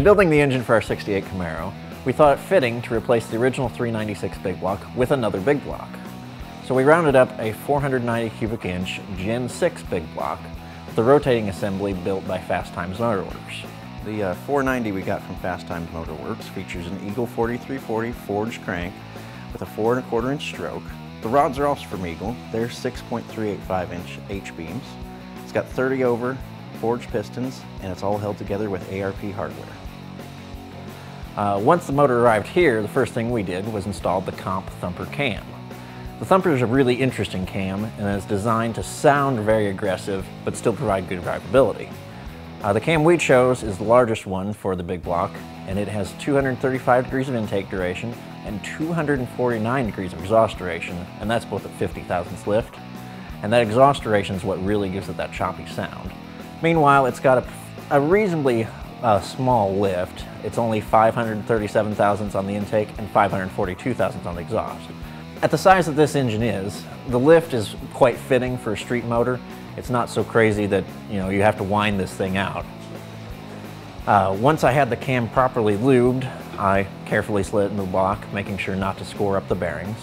In building the engine for our '68 Camaro, we thought it fitting to replace the original 396 big block with another big block. So we rounded up a 490 cubic inch Gen 6 big block with a rotating assembly built by Fast Times Motor Works. The 490 we got from Fast Times Motor Works features an Eagle 4340 forged crank with a 4 1/4 inch stroke. The rods are also from Eagle. They're 6.385 inch H-beams. It's got 30 over forged pistons, and it's all held together with ARP hardware. Once the motor arrived here, the first thing we did was install the Comp Thumpr Cam. The Thumpr is a really interesting cam and is designed to sound very aggressive but still provide good drivability. The cam we chose is the largest one for the big block, and it has 235 degrees of intake duration and 249 degrees of exhaust duration, and that's both at 50 thousandths lift. And that exhaust duration is what really gives it that choppy sound. Meanwhile, it's got a reasonably small lift. It's only 537 thousandths on the intake and 542 thousandths on the exhaust. At the size that this engine is, the lift is quite fitting for a street motor. It's not so crazy that you have to wind this thing out. Once I had the cam properly lubed, I carefully slid it into the block, making sure not to score up the bearings,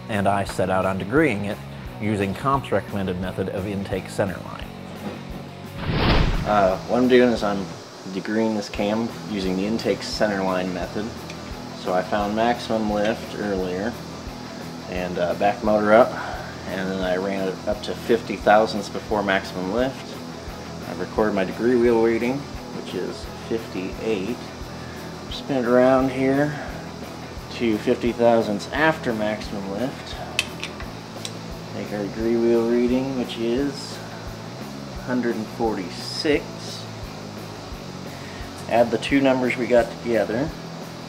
and I set out on degereeing it using Comp's recommended method of intake centerline. What I'm doing is I'm degereeing this cam using the intake centerline method. So I found maximum lift earlier and backed the motor up, and then I ran it up to 50 thousandths before maximum lift. I've recorded my degree wheel reading, which is 58. Spin it around here to 50 thousandths after maximum lift. Take our degree wheel reading, which is 146. Add the two numbers we got together,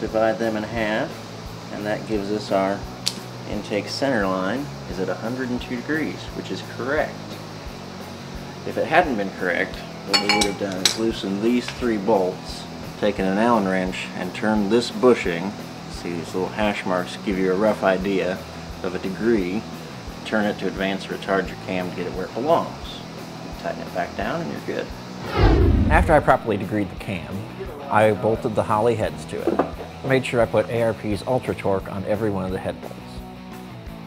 divide them in half, and that gives us our intake center line is at 102 degrees, which is correct. If it hadn't been correct, what we would have done is loosened these three bolts, taken an Allen wrench, and turned this bushing. See, these little hash marks give you a rough idea of a degree. Turn it to advance or retard your cam to get it where it belongs. Tighten it back down and you're good. After I properly degreed the cam, I bolted the Holley heads to it. I made sure I put ARP's Ultra Torque on every one of the head bolts.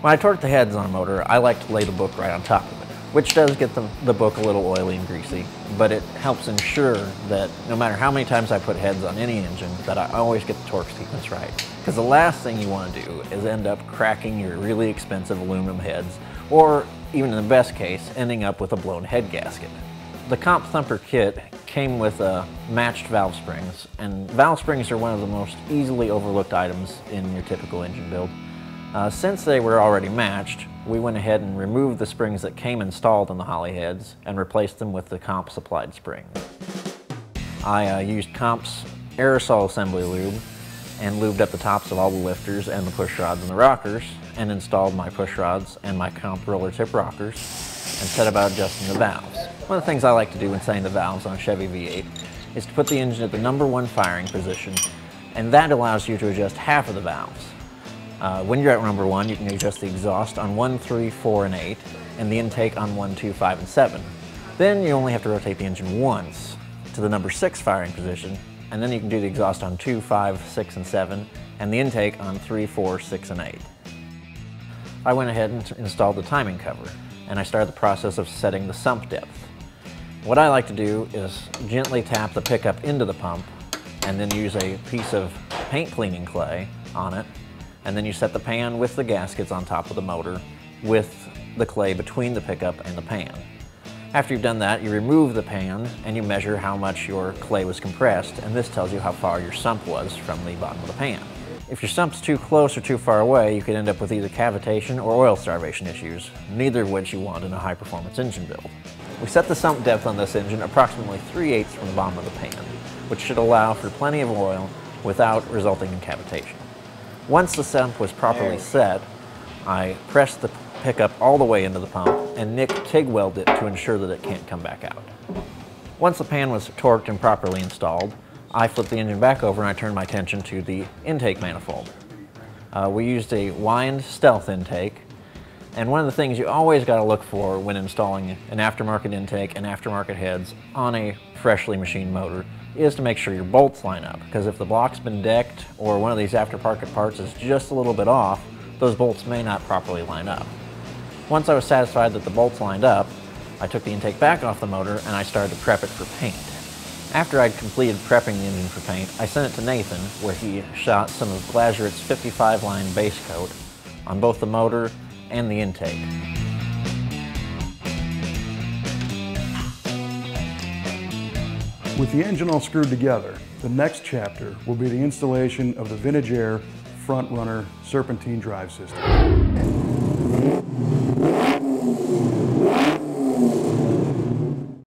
When I torque the heads on a motor, I like to lay the book right on top of it, which does get the book a little oily and greasy, but it helps ensure that no matter how many times I put heads on any engine, that I always get the torque sequence right. Because the last thing you want to do is end up cracking your really expensive aluminum heads, or even in the best case, ending up with a blown head gasket. The Comp Thumpr kit came with matched valve springs, and valve springs are one of the most easily overlooked items in your typical engine build. Since they were already matched, we went ahead and removed the springs that came installed in the Holley heads and replaced them with the Comp supplied springs. I used Comp's aerosol assembly lube and lubed up the tops of all the lifters and the push rods and the rockers, and installed my push rods and my Comp roller tip rockers, and set about adjusting the valves. One of the things I like to do when setting the valves on a Chevy V8 is to put the engine at the #1 firing position, and that allows you to adjust half of the valves. When you're at #1, you can adjust the exhaust on 1, 3, 4, and 8, and the intake on 1, 2, 5, and 7. Then you only have to rotate the engine once to the #6 firing position, and then you can do the exhaust on 2, 5, 6, and 7, and the intake on 3, 4, 6, and 8. I went ahead and installed the timing cover, and I started the process of setting the sump depth. What I like to do is gently tap the pickup into the pump, and then use a piece of paint cleaning clay on it, and then you set the pan with the gaskets on top of the motor with the clay between the pickup and the pan. After you've done that, you remove the pan and you measure how much your clay was compressed, and this tells you how far your sump was from the bottom of the pan. If your sump's too close or too far away, you could end up with either cavitation or oil starvation issues, neither of which you want in a high-performance engine build. We set the sump depth on this engine approximately 3/8 from the bottom of the pan, which should allow for plenty of oil without resulting in cavitation. Once the sump was properly set, I pressed the pickup all the way into the pump and TIG welded it to ensure that it can't come back out. Once the pan was torqued and properly installed, I flipped the engine back over and I turned my attention to the intake manifold. We used a Weiand Stealth intake And one of the things you always got to look for when installing an aftermarket intake and aftermarket heads on a freshly machined motor is to make sure your bolts line up, because if the block's been decked or one of these aftermarket parts is just a little bit off, those bolts may not properly line up. Once I was satisfied that the bolts lined up, I took the intake back off the motor and I started to prep it for paint. After I'd completed prepping the engine for paint, I sent it to Nathan, where he shot some of Glazuret's 55 line base coat on both the motor and the intake. With the engine all screwed together, the next chapter will be the installation of the Vintage Air Front Runner Serpentine drive system.